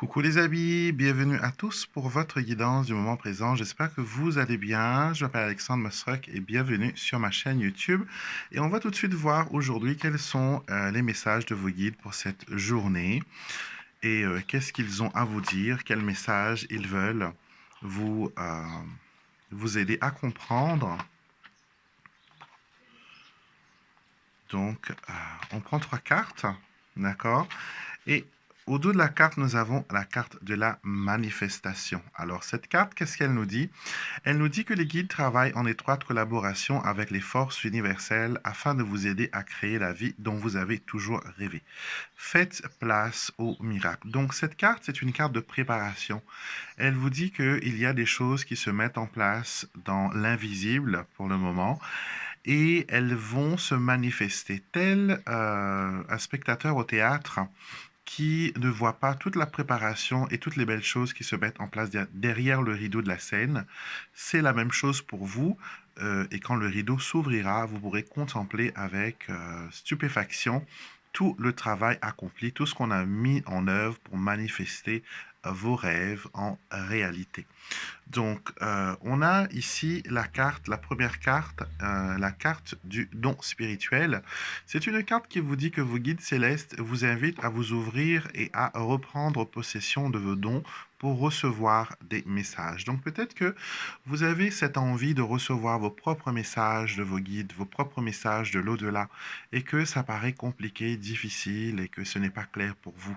Coucou les amis, bienvenue à tous pour votre guidance du moment présent. J'espère que vous allez bien. Je m'appelle Alexandre Masrock et bienvenue sur ma chaîne YouTube. Et on va tout de suite voir aujourd'hui quels sont les messages de vos guides pour cette journée et qu'est-ce qu'ils ont à vous dire, quels messages ils veulent vous, vous aider à comprendre. Donc, on prend 3 cartes, d'accord? Et au dos de la carte, nous avons la carte de la manifestation. Alors, cette carte, qu'est-ce qu'elle nous dit? Elle nous dit que les guides travaillent en étroite collaboration avec les forces universelles afin de vous aider à créer la vie dont vous avez toujours rêvé. Faites place au miracle. Donc, cette carte, c'est une carte de préparation. Elle vous dit qu'il y a des choses qui se mettent en place dans l'invisible pour le moment et elles vont se manifester tel un spectateur au théâtre qui ne voit pas toute la préparation et toutes les belles choses qui se mettent en place derrière le rideau de la scène. C'est la même chose pour vous. Et quand le rideau s'ouvrira, vous pourrez contempler avec stupéfaction tout le travail accompli, tout ce qu'on a mis en œuvre pour manifester vos rêves en réalité. Donc, on a ici la carte, la première carte, la carte du don spirituel. C'est une carte qui vous dit que vos guides célestes vous invitent à vous ouvrir et à reprendre possession de vos dons pour recevoir des messages. Donc, peut-être que vous avez cette envie de recevoir vos propres messages de vos guides, vos propres messages de l'au-delà, et que ça paraît compliqué, difficile, et que ce n'est pas clair pour vous.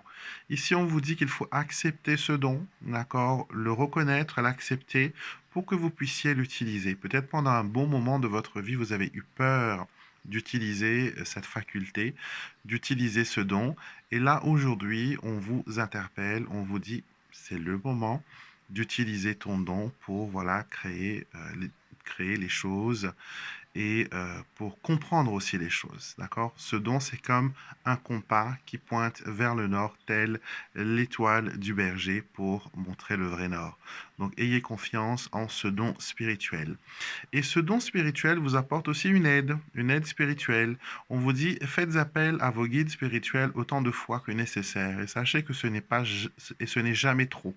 Ici, on vous dit qu'il faut accepter ce don, d'accord, le reconnaître, l'accepter pour que vous puissiez l'utiliser. Peut-être pendant un bon moment de votre vie, vous avez eu peur d'utiliser cette faculté, d'utiliser ce don. Et là, aujourd'hui, on vous interpelle, on vous dit, c'est le moment d'utiliser ton don pour voilà, créer les choses et pour comprendre aussi les choses, d'accord? Ce don, c'est comme un compas qui pointe vers le nord, tel l'étoile du berger pour montrer le vrai nord. Donc, ayez confiance en ce don spirituel. Et ce don spirituel vous apporte aussi une aide spirituelle. On vous dit, faites appel à vos guides spirituels autant de fois que nécessaire. Et sachez que ce n'est jamais trop.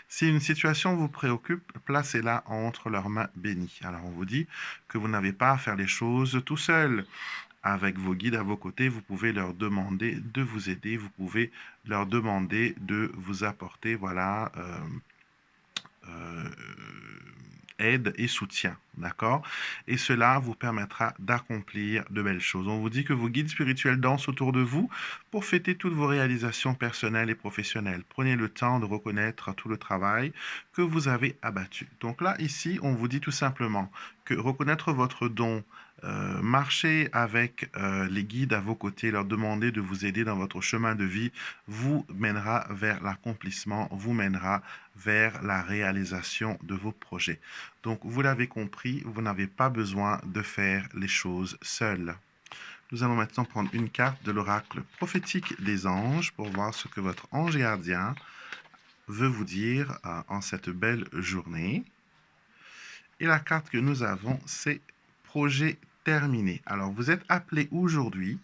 Si une situation vous préoccupe, placez-la entre leurs mains bénies. Alors on vous dit que vous n'avez pas à faire les choses tout seul. Avec vos guides à vos côtés, vous pouvez leur demander de vous aider, vous pouvez leur demander de vous apporter, voilà, euh, aide et soutien, d'accord? Et cela vous permettra d'accomplir de belles choses. On vous dit que vos guides spirituels dansent autour de vous pour fêter toutes vos réalisations personnelles et professionnelles. Prenez le temps de reconnaître tout le travail que vous avez abattu. Donc là, ici, on vous dit tout simplement que reconnaître votre don, marcher avec les guides à vos côtés, leur demander de vous aider dans votre chemin de vie, vous mènera vers l'accomplissement, vous mènera vers la réalisation de vos projets. Donc, vous l'avez compris, vous n'avez pas besoin de faire les choses seul. Nous allons maintenant prendre une carte de l'oracle prophétique des anges pour voir ce que votre ange gardien veut vous dire en cette belle journée. Et la carte que nous avons, c'est projet terminé. Alors, vous êtes appelé aujourd'hui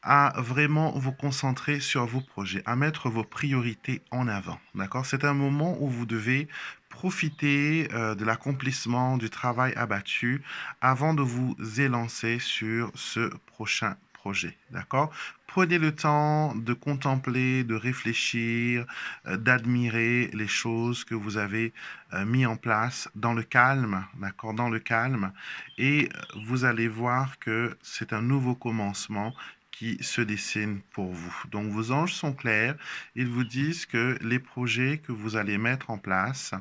à vraiment vous concentrer sur vos projets, à mettre vos priorités en avant. D'accord? C'est un moment où vous devez profiter de l'accomplissement du travail abattu avant de vous élancer sur ce prochain projet. D'accord? Prenez le temps de contempler, de réfléchir, d'admirer les choses que vous avez mis en place dans le calme, d'accord? Dans le calme. Et vous allez voir que c'est un nouveau commencement qui se dessine pour vous. Donc vos anges sont clairs, ils vous disent que les projets que vous allez mettre en place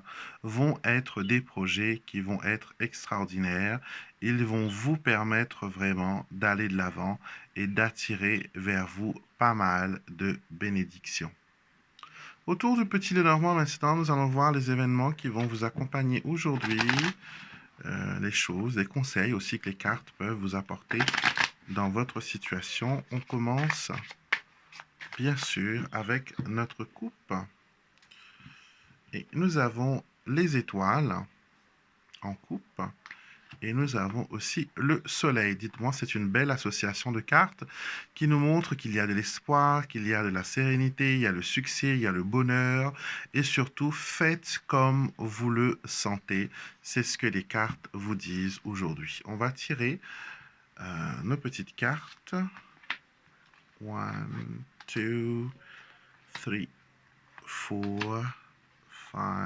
vont être des projets qui vont être extraordinaires. Ils vont vous permettre vraiment d'aller de l'avant et d'attirer vers vous pas mal de bénédictions. Autour du petit Lenormand maintenant, nous allons voir les événements qui vont vous accompagner aujourd'hui, les choses, les conseils aussi que les cartes peuvent vous apporter dans votre situation. On commence bien sûr avec notre coupe et nous avons les étoiles en coupe Et nous avons aussi le soleil. Dites-moi, c'est une belle association de cartes qui nous montre qu'il y a de l'espoir, qu'il y a de la sérénité, il y a le succès, il y a le bonheur. Et surtout, faites comme vous le sentez. C'est ce que les cartes vous disent aujourd'hui. On va tirer nos petites cartes. 1, 2, 3, 4,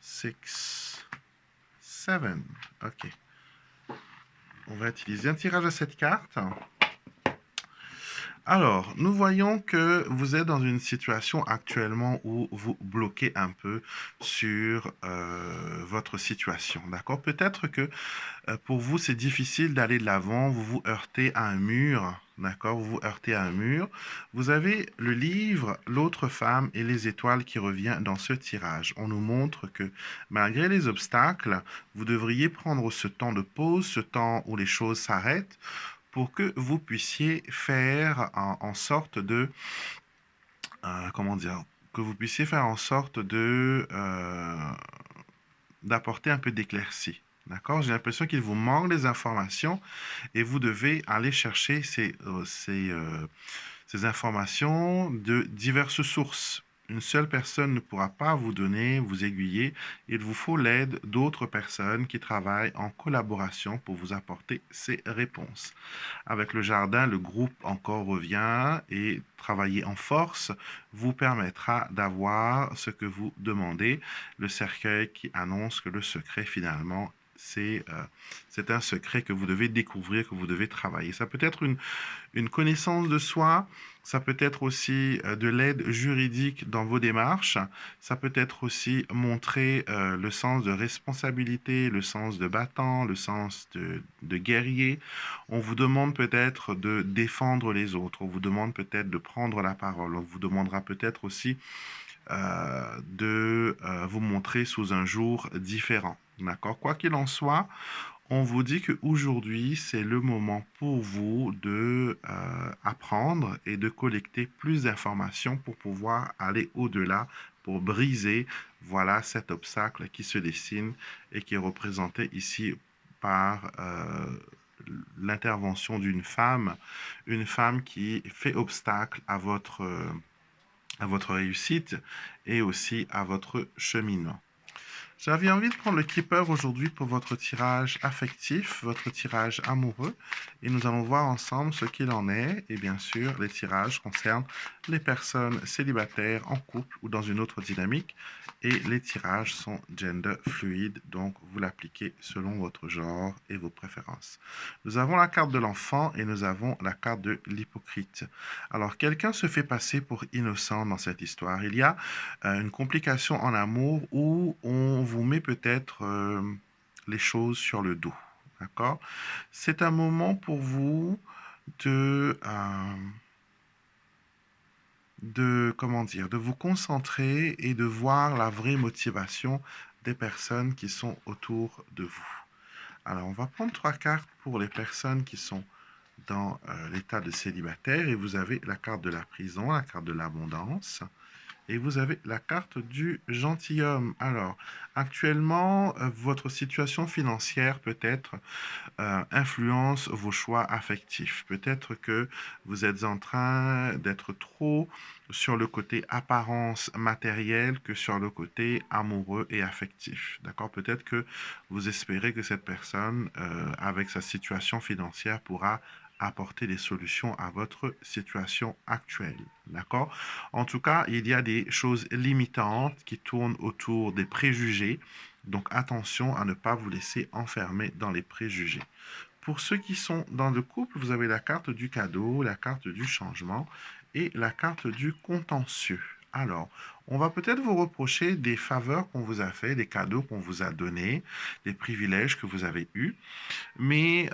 5, 6, 7. OK. On va utiliser un tirage à cette carte. Alors, nous voyons que vous êtes dans une situation actuellement où vous bloquez un peu sur votre situation, d'accord? Peut-être que pour vous, c'est difficile d'aller de l'avant, vous vous heurtez à un mur, d'accord? Vous vous heurtez à un mur. Vous avez le livre L'autre femme et les étoiles qui revient dans ce tirage. On nous montre que malgré les obstacles, vous devriez prendre ce temps de pause, ce temps où les choses s'arrêtent, pour que vous puissiez faire en sorte de, comment dire, que vous puissiez faire en sorte de d'apporter un peu d'éclaircie. D'accord? J'ai l'impression qu'il vous manque des informations et vous devez aller chercher ces informations de diverses sources. Une seule personne ne pourra pas vous donner, vous aiguiller. Il vous faut l'aide d'autres personnes qui travaillent en collaboration pour vous apporter ces réponses. Avec le jardin, le groupe encore revient et travailler en force vous permettra d'avoir ce que vous demandez. Le cercueil qui annonce que le secret finalement c'est un secret que vous devez découvrir, que vous devez travailler. Ça peut être une connaissance de soi, ça peut être aussi de l'aide juridique dans vos démarches, ça peut être aussi montrer le sens de responsabilité, le sens de battant, le sens de guerrier. On vous demande peut-être de défendre les autres, on vous demande peut-être de prendre la parole, on vous demandera peut-être aussi de vous montrer sous un jour différent. D'accord? Quoi qu'il en soit, on vous dit qu'aujourd'hui, c'est le moment pour vous de apprendre et de collecter plus d'informations pour pouvoir aller au-delà, pour briser, voilà, cet obstacle qui se dessine et qui est représenté ici par l'intervention d'une femme, une femme qui fait obstacle à votre réussite et aussi à votre cheminement. J'avais envie de prendre le Keeper aujourd'hui pour votre tirage affectif, votre tirage amoureux, et nous allons voir ensemble ce qu'il en est. Et bien sûr, les tirages concernent les personnes célibataires, en couple ou dans une autre dynamique. Et les tirages sont gender fluide, donc vous l'appliquez selon votre genre et vos préférences. Nous avons la carte de l'enfant et nous avons la carte de l'hypocrite. Alors, quelqu'un se fait passer pour innocent dans cette histoire. Il y a une complication en amour où on vous met peut-être les choses sur le dos. D'accord? C'est un moment pour vous comment dire, de vous concentrer et de voir la vraie motivation des personnes qui sont autour de vous. Alors, on va prendre 3 cartes pour les personnes qui sont dans l'état de célibataire et vous avez la carte de la prison, la carte de l'abondance et vous avez la carte du gentilhomme. Alors, actuellement, votre situation financière peut-être influence vos choix affectifs. Peut-être que vous êtes en train d'être trop sur le côté apparence matérielle que sur le côté amoureux et affectif. D'accord? Peut-être que vous espérez que cette personne, avec sa situation financière, pourra apporter des solutions à votre situation actuelle. D'accord? En tout cas, il y a des choses limitantes qui tournent autour des préjugés. Donc attention à ne pas vous laisser enfermer dans les préjugés. Pour ceux qui sont dans le couple, vous avez la carte du cadeau, la carte du changement et la carte du contentieux. Alors, on va peut-être vous reprocher des faveurs qu'on vous a fait, des cadeaux qu'on vous a donnés, des privilèges que vous avez eus. Mais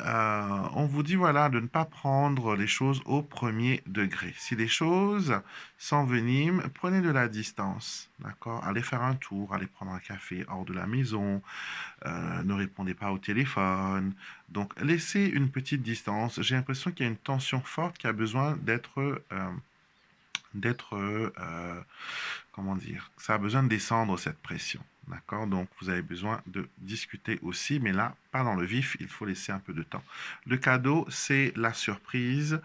on vous dit voilà de ne pas prendre les choses au premier degré. Si les choses s'enveniment, prenez de la distance, d'accord? Allez faire un tour, allez prendre un café hors de la maison, ne répondez pas au téléphone. Donc laissez une petite distance. J'ai l'impression qu'il y a une tension forte qui a besoin d'être d'être, comment dire, ça a besoin de descendre cette pression. D'accord? Donc, vous avez besoin de discuter aussi, mais là, pas dans le vif, il faut laisser un peu de temps. Le cadeau, c'est la surprise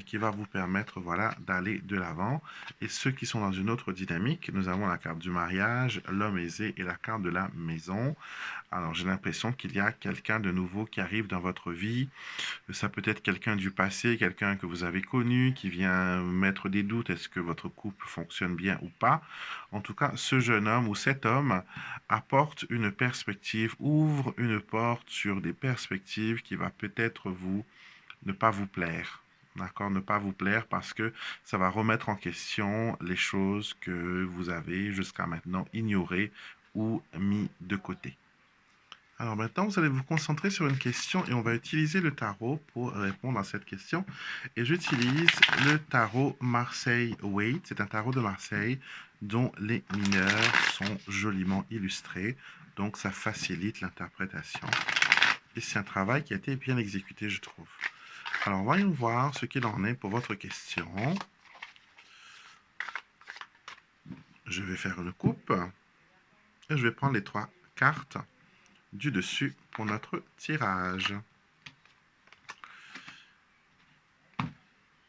qui va vous permettre, voilà, d'aller de l'avant. Et ceux qui sont dans une autre dynamique, nous avons la carte du mariage, l'homme aisé et la carte de la maison. Alors, j'ai l'impression qu'il y a quelqu'un de nouveau qui arrive dans votre vie. Ça peut être quelqu'un du passé, quelqu'un que vous avez connu, qui vient mettre des doutes, est-ce que votre couple fonctionne bien ou pas. En tout cas, ce jeune homme ou cet homme apporte une perspective, ouvre une porte sur des perspectives qui va peut-être ne pas vous plaire. D'accord? Ne pas vous plaire parce que ça va remettre en question les choses que vous avez jusqu'à maintenant ignorées ou mis de côté. Alors maintenant, vous allez vous concentrer sur une question et on va utiliser le tarot pour répondre à cette question. Et j'utilise le tarot Marseille-Waite. C'est un tarot de Marseille dont les mineurs sont joliment illustrés. Donc ça facilite l'interprétation. Et c'est un travail qui a été bien exécuté, je trouve. Alors voyons voir ce qu'il en est pour votre question. Je vais faire une coupe. Et je vais prendre les 3 cartes du dessus pour notre tirage.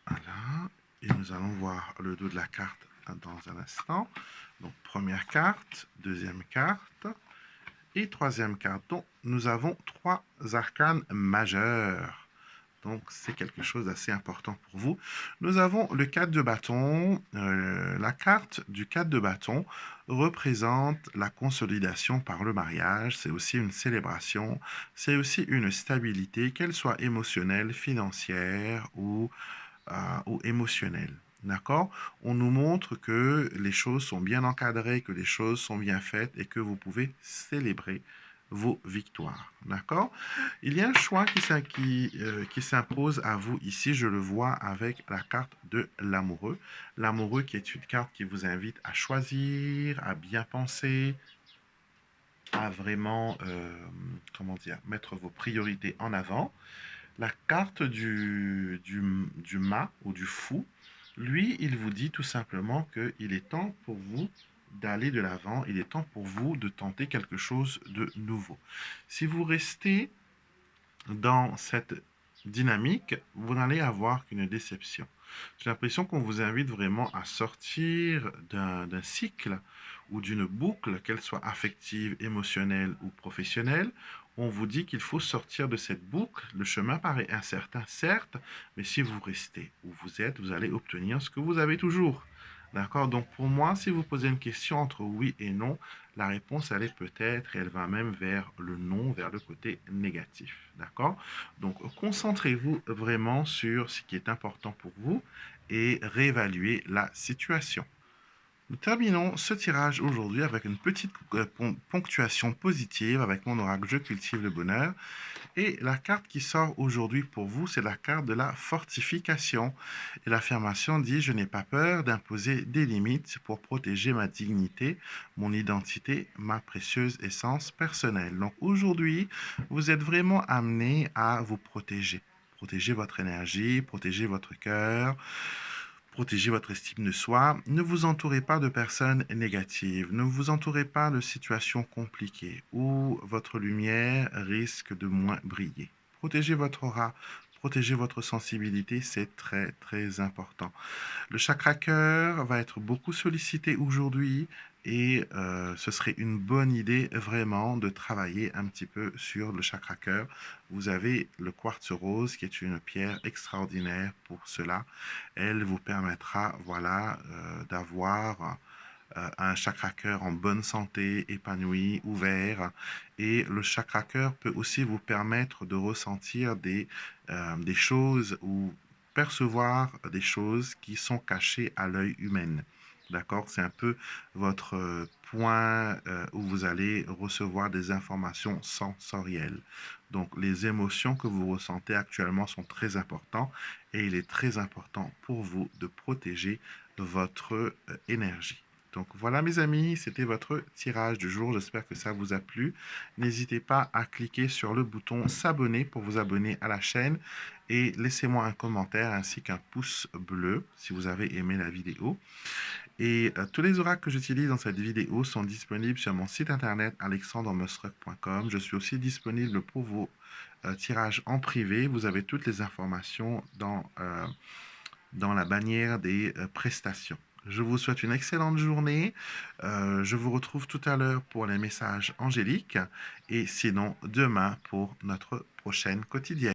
Voilà. Et nous allons voir le dos de la carte dans un instant. Donc, première carte, deuxième carte et troisième carte. Donc, nous avons 3 arcanes majeurs. Donc, c'est quelque chose d'assez important pour vous. Nous avons le 4 de bâton. La carte du 4 de bâton représente la consolidation par le mariage. C'est aussi une célébration. C'est aussi une stabilité, qu'elle soit émotionnelle, financière ou émotionnelle. D'accord? On nous montre que les choses sont bien encadrées, que les choses sont bien faites et que vous pouvez célébrer vos victoires. D'accord? Il y a un choix qui s'impose à vous ici. Je le vois avec la carte de l'amoureux. L'amoureux qui est une carte qui vous invite à choisir, à bien penser, à vraiment, comment dire, mettre vos priorités en avant. La carte du mât ou du fou, lui, il vous dit tout simplement qu'il est temps pour vous d'aller de l'avant, il est temps pour vous de tenter quelque chose de nouveau. Si vous restez dans cette dynamique, vous n'allez avoir qu'une déception. J'ai l'impression qu'on vous invite vraiment à sortir d'un cycle ou d'une boucle, qu'elle soit affective, émotionnelle ou professionnelle. On vous dit qu'il faut sortir de cette boucle. Le chemin paraît incertain, certes, mais si vous restez où vous êtes, vous allez obtenir ce que vous avez toujours. D'accord? Donc pour moi, si vous posez une question entre oui et non, la réponse, elle est peut-être, et elle va même vers le non, vers le côté négatif. D'accord? Donc concentrez-vous vraiment sur ce qui est important pour vous et réévaluez la situation. Nous terminons ce tirage aujourd'hui avec une petite ponctuation positive avec mon oracle Je cultive le bonheur. Et la carte qui sort aujourd'hui pour vous, c'est la carte de la fortification. Et l'affirmation dit « Je n'ai pas peur d'imposer des limites pour protéger ma dignité, mon identité, ma précieuse essence personnelle. » Donc aujourd'hui, vous êtes vraiment amené à vous protéger. Protéger votre énergie, protéger votre cœur, protégez votre estime de soi. Ne vous entourez pas de personnes négatives. Ne vous entourez pas de situations compliquées où votre lumière risque de moins briller. Protégez votre aura. Protégez votre sensibilité, c'est très très important. Le chakra cœur va être beaucoup sollicité aujourd'hui et ce serait une bonne idée vraiment de travailler un petit peu sur le chakra cœur. Vous avez le quartz rose qui est une pierre extraordinaire pour cela. Elle vous permettra voilà, d'avoir un chakra cœur en bonne santé, épanoui, ouvert. Et le chakra cœur peut aussi vous permettre de ressentir des choses ou percevoir des choses qui sont cachées à l'œil humain. D'accord? C'est un peu votre point où vous allez recevoir des informations sensorielles. Donc, les émotions que vous ressentez actuellement sont très importantes et il est très important pour vous de protéger votre énergie. Donc voilà mes amis, c'était votre tirage du jour. J'espère que ça vous a plu. N'hésitez pas à cliquer sur le bouton s'abonner pour vous abonner à la chaîne et laissez-moi un commentaire ainsi qu'un pouce bleu si vous avez aimé la vidéo. Et tous les oracles que j'utilise dans cette vidéo sont disponibles sur mon site internet alexandremusruck.com. Je suis aussi disponible pour vos tirages en privé. Vous avez toutes les informations dans la bannière des prestations. Je vous souhaite une excellente journée. Je vous retrouve tout à l'heure pour les messages angéliques et sinon demain pour notre prochaine quotidienne.